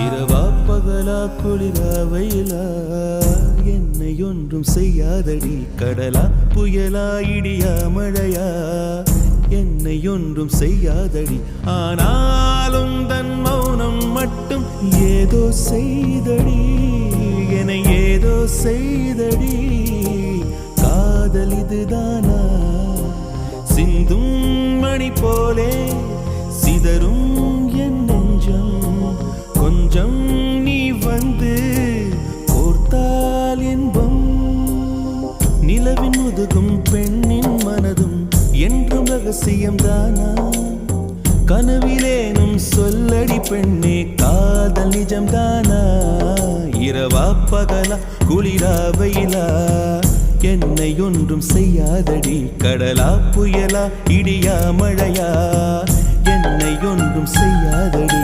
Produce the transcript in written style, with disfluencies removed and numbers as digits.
இரவா பகலா குளிரா வெயிலா என்னை ஒன்றும் செய்யாதடி கடலா புயலா இடியா மழையா என்னை ஒன்றும் செய்யாதடி ஆனாலும் தன் மௌனம் மட்டும் ஏதோ செய்தடி என ஏதோ செய்தடி காதல் இதுதானா சிந்தும் மணி போலே சிதறும் என் நெஞ்சம் கொஞ்சம் நீ வந்து கோர்த்தால் இன்பம் நிலவின் முதுகும் பெண்ணின் மனதும் என்றும் ரகசியம் தானா கனவிலேனும் சொல்லடி பெண்ணே காதல் நிஜம் தானா இரவா பகலா குளிரா வெயிலா என்னை ஒன்றும் செய்யாதடி கடலா புயலா இடியா மழையா என்னை ஒன்றும் செய்யாதடி